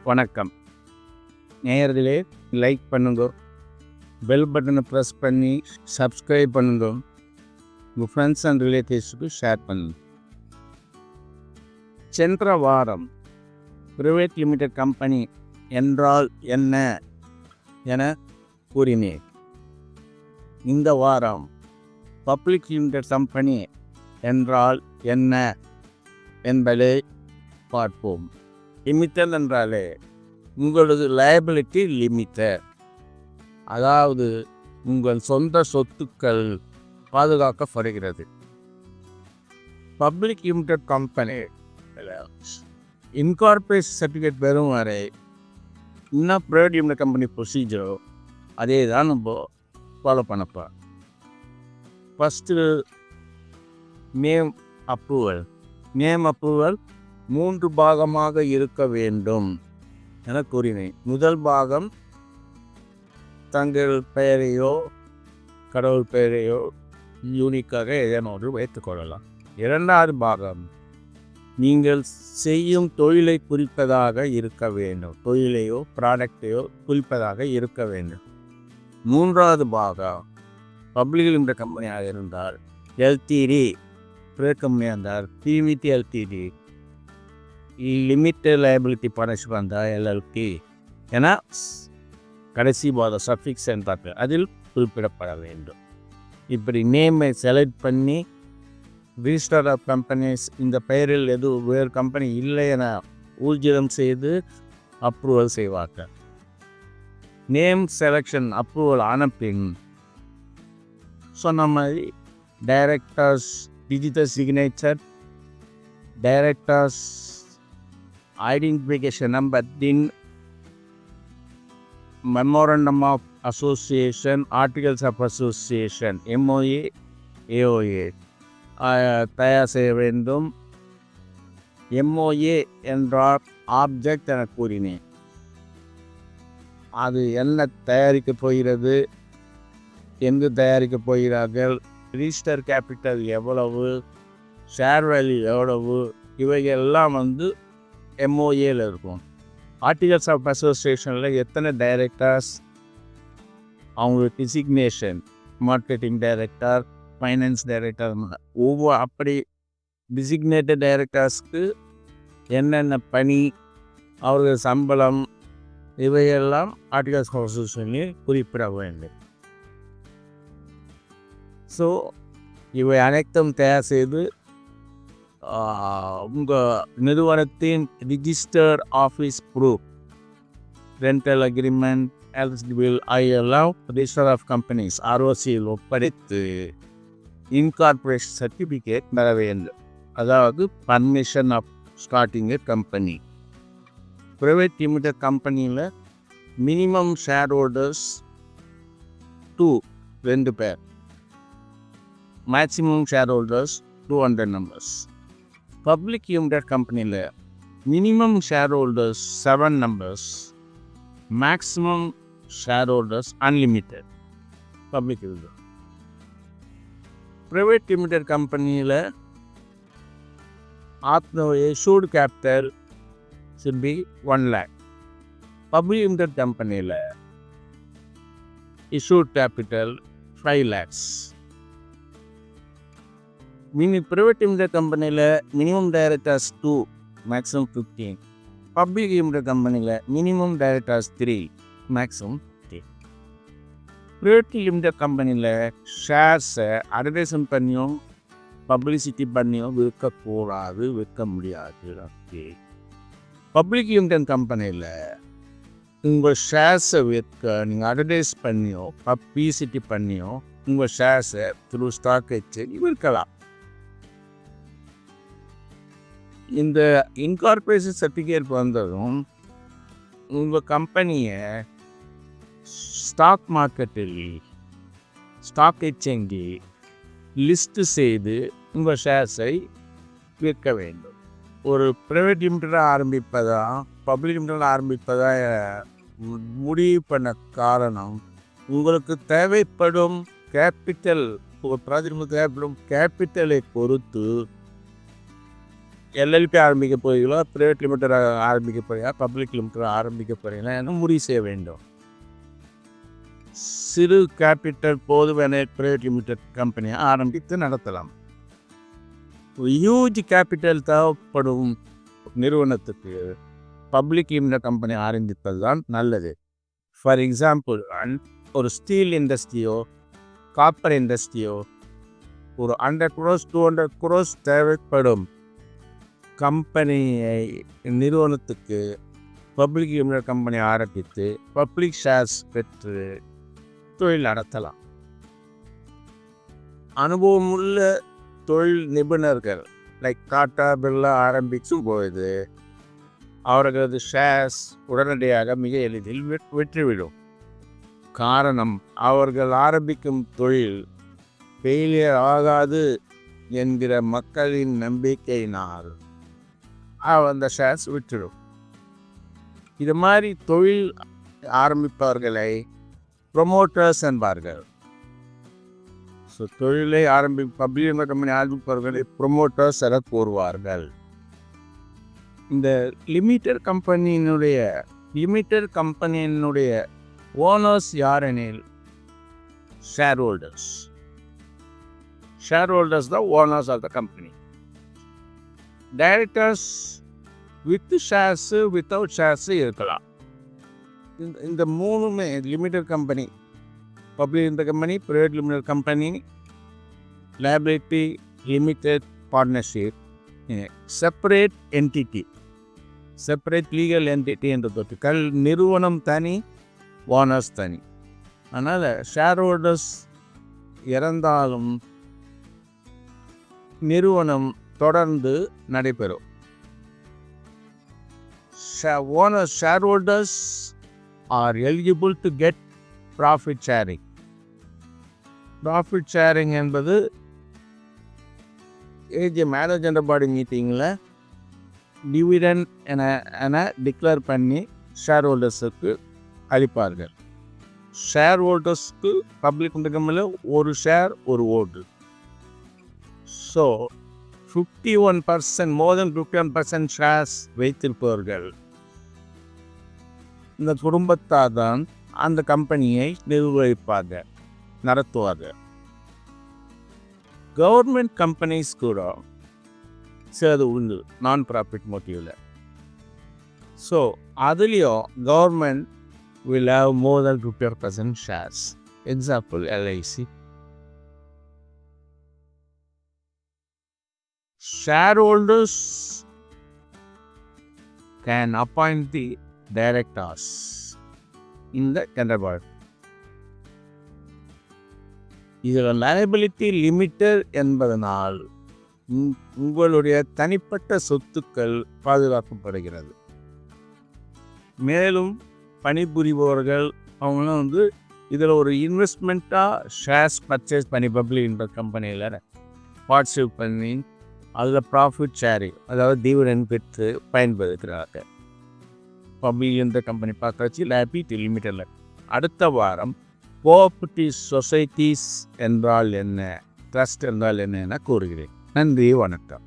வணக்கம் நேயர்களே, லைக் பண்ணுங்க, பெல் பட்டனை ப்ரெஸ் பண்ணி சப்ஸ்கிரைப் பண்ணுங்க, உங்கள் ஃப்ரெண்ட்ஸ் அண்ட் ரிலேட்டிவ்ஸுக்கு ஷேர் பண்ணுங்க. சென்ற வாரம் பிரைவேட் லிமிடெட் கம்பெனி என்றால் என்ன என கூறினேன். இந்த வாரம் பப்ளிக் லிமிடெட் கம்பெனி என்றால் என்ன என்பதை பார்ப்போம். லிமிட்டட் என்றாலே உங்களது லைபிலிட்டி லிமிட்டட், அதாவது உங்கள் சொந்த சொத்துக்கள் பாதுகாக்கப்படுகிறது. Public limited company incorporation certificate பெறும் வரை இன்னும் ப்ரைவேட் லிமிடெட் கம்பெனி ப்ரொசீஜரோ அதே தான் நம்ம ஃபாலோ பண்ணப்போ. ஃபஸ்ட்டு நேம் அப்ரூவல் 3 பாகமாக இருக்க வேண்டும் என கூறினேன். முதல் பாகம் தங்கள் பெயரையோ கடவுள் பெயரையோ யூனிக்காக ஏதேனொன்று வைத்துக்கொள்ளலாம். இரண்டாவது பாகம் நீங்கள் செய்யும் தொழிலை குறிப்பதாக இருக்க வேண்டும், தொழிலையோ ப்ராடக்டையோ குறிப்பதாக இருக்க வேண்டும். மூன்றாவது பாகம் பப்ளிக் லிமிடெட் கம்பெனியாக இருந்தால் LTD, ப்ரைவேட் கம்பெனியாக இருந்தால் PVT LTD, limited liability partnership வந்தால் LLP என கடைசி பாத சஃபிக்ஸ் என்றார் அதில் குறிப்பிடப்பட வேண்டும். இப்படி நேமை செலக்ட் பண்ணி ரிஜிஸ்டர் ஆஃப் கம்பெனிஸ் இந்த பெயரில் வேறு கம்பெனி இல்லை என ஊர்ஜிதம் செய்து அப்ரூவல் செய்வார்கள். நேம் செலெக்ஷன் அப்ரூவல் ஆன பின் சொன்ன மாதிரி directors digital signature, directors identification number, memorandum of association, articles of association, MOA, AOA தயார் செய்ய வேண்டும். MOA என்றால் ஆப்ஜெக்ட் என கூறினேன். அது என்ன தயாரிக்கப் போகிறது, எங்கு தயாரிக்கப் போகிறார்கள், ரிஜிஸ்டர் கேபிட்டல் எவ்வளவு, ஷேர் வேல்யூ எவ்வளவு, இவையெல்லாம் MOAயில் இருக்கும். ஆர்டிகல்ஸ் ஆஃப் அசோசியேஷனில் எத்தனை டைரக்டர்ஸ், அவங்களுக்கு designation, marketing director, finance director, அப்படி டிசிக்னேட்டட் டைரக்டர்ஸ்க்கு என்னென்ன பணி, அவர்கள் சம்பளம், இவையெல்லாம் ஆர்டிகல்ஸ் ஆஃப் அசோசியேஷனில் குறிப்பிட வேண்டும். ஸோ இவை அனைத்தும் தயார் செய்து உங்கள் நிறுவனத்தின் register office proof, rental agreement, eligible எல்லாம் ரிஜிஸ்டர் ஆஃப் கம்பெனிஸ் ROCயில் ஒப்படைத்து இன்கார்பரேஷன் சர்டிஃபிகேட் பெற வேண்டும், அதாவது permission of starting a company. Private limited கம்பெனியில் மினிமம் ஷேர் ஹோல்டர்ஸ் 2 பேர், maximum share holders 200 members. Public limited கம்பெனியில் minimum share holders 7 members, maximum share holders unlimited. Public limited. Private limited கம்பெனியில் issued capital should be 1 lakh. Public limited கம்பெனியில் issued capital 5 lakhs. Private limited கம்பெனியில் minimum directors 2, maximum 15. Public limited கம்பெனியில் minimum directors 3, maximum 10. Private limited கம்பெனியில் ஷேர்ஸை advertisement பண்ணியும் publicity பண்ணியும் விற்கக்கூடாது, விற்க முடியாது. ஓகே. பப்ளிக் லிமிடெட் கம்பெனியில் உங்கள் ஷேர்ஸை விற்க நீங்கள் அட்வர்டைஸ் பண்ணியோ பப்ளிசிட்டி பண்ணியோ உங்கள் ஷேர்ஸை த்ரூ ஸ்டாக் எக்ஸ்சேஞ்ச் விற்கலாம். இந்த இன்கார்பரேஷன் சர்டிஃபிகேட் வந்ததும் உங்கள் கம்பெனியை ஸ்டாக் மார்க்கெட்டில், ஸ்டாக் எக்ஸ்சேஞ்சில் லிஸ்ட்டு செய்து உங்கள் ஷேர்ஸை விற்க வேண்டும். ஒரு ப்ரைவேட் லிமிட்டடாக ஆரம்பிப்பதா பப்ளிக் லிமிட்டடாக ஆரம்பிப்பதா முடிவு பண்ண காரணம், உங்களுக்கு தேவைப்படும் கேபிட்டல், ஒரு ப்ராஜெக்ட் தேவைப்படும் கேபிட்டலை பொறுத்து எல்எல்பி ஆரம்பிக்க போகிறீங்களோ, ப்ரைவேட் லிமிடெட் ஆரம்பிக்க போகிறீங்களா, பப்ளிக் லிமிடெட் ஆரம்பிக்க போகிறீங்களா என்று முடிவு செய்ய வேண்டும். சிறு கேபிட்டல் போதுவென ப்ரைவேட் லிமிடெட் கம்பெனியை ஆரம்பித்து நடத்தலாம். ஹியூஜ் கேபிட்டல் தேவைப்படும் நிறுவனத்துக்கு பப்ளிக் லிமிடெட் கம்பெனி ஆரம்பிப்பது தான் நல்லது. ஃபார் எக்ஸாம்பிள், ஒரு ஸ்டீல் இண்டஸ்ட்ரியோ காப்பர் இண்டஸ்ட்ரியோ ஒரு 100 crores 200 crores தேவைப்படும் கம்பெனியை நிறுவனத்துக்கு பப்ளிக் லிமிடெட் கம்பெனி ஆரம்பித்து பப்ளிக் ஷேர்ஸ் பெற்று தொழில் நடத்தலாம். அனுபவமுள்ள தொழில் நிபுணர்கள் லைக் டாட்டா பிர்லா ஆரம்பிக்கும் பொழுது அவர்களது ஷேர்ஸ் உடனடியாக மிக எளிதில் வெற்றிவிடும். காரணம், அவர்கள் ஆரம்பிக்கும் தொழில் ஃபெயிலியர் ஆகாது என்கிற மக்களின் நம்பிக்கையினால் அந்த ஷேர்ஸ் விட்டுடும். இது மாதிரி தொழில் ஆரம்பிப்பவர்களை ப்ரொமோட்டர்ஸ் என்பார்கள். ஸோ தொழிலை பப்ளிக் லிமிடெட் கம்பெனி ஆரம்பிப்பவர்களை ப்ரொமோட்டர்ஸ் என கூறுவார்கள். இந்த லிமிடெட் கம்பெனியினுடைய ஓனர்ஸ் யாரெனில் ஷேர் ஹோல்டர்ஸ். ஷேர் ஹோல்டர்ஸ் தான் owners of the company. Directors with shares without shares இருக்கலாம். இந்த மூணுமே limited company, public limited company, private limited company, liability limited partnership, separate entity, separate legal entity என்ற தொற்றுக்கள். நிறுவனம் தனி, ஓனர்ஸ் தனி. அதனால் ஷேர் ஹோல்டர்ஸ் இறந்தாலும் நிறுவனம் தொடர்ந்து நடைபெறும். Shareholders are eligible to get profit sharing. Profit sharing என்பது மேனேஜர் பாடி மீட்டிங்கில் டிவிடெண்ட் என டிக்ளேர் பண்ணி ஷேர் ஹோல்டர்ஸுக்கு அளிப்பார்கள். ஷேர் ஹோல்டர்ஸ்க்கு பப்ளிக் கம்பெனியில் ஒரு ஷேர் ஒரு ஓட்டு. ஸோ 51%, more than 51% ஷேர்ஸ் வைத்திருப்பவர்கள் இந்த குடும்பத்தார் தான் அந்த கம்பெனியை நிர்வகிப்பார்கள், நடத்துவார்கள். கவர்மெண்ட் கம்பெனிஸ் கூட சிலது உண்டு நான் ப்ராஃபிட் மோட்டிவில். ஸோ அதுலேயும் government will have more than 50% shares. Example, LIC. Shareholders can appoint the directors in the tender body. இதில் லைபிலிட்டி லிமிட்டட் என்பதனால் உங்களுடைய தனிப்பட்ட சொத்துக்கள் பாதுகாக்கப்படுகிறது. மேலும் பணிபுரிபவர்கள் அவங்களும் இதில் ஒரு இன்வெஸ்ட்மெண்ட்டாக ஷேர்ஸ் பர்ச்சேஸ் பண்ணி பப்ளிக் லிமிடெட் கம்பெனியில் பார்ட்டிசிபேட் பண்ணி அதில் ப்ராஃபிட் ஷேரிங், அதாவது டிவிடெண்ட் பெற்று பயன்படுத்துகிறாங்க. பப்ளிக் லிமிடெட் கம்பெனி பார்த்தாச்சு. லைபிலிட்டி லிமிட்டடில் அடுத்த வாரம் கோஆபரேட்டிவ் சொசைட்டிஸ் என்றால் என்ன, ட்ரஸ்ட் என்றால் என்ன என கூறுகிறேன். நன்றி, வணக்கம்.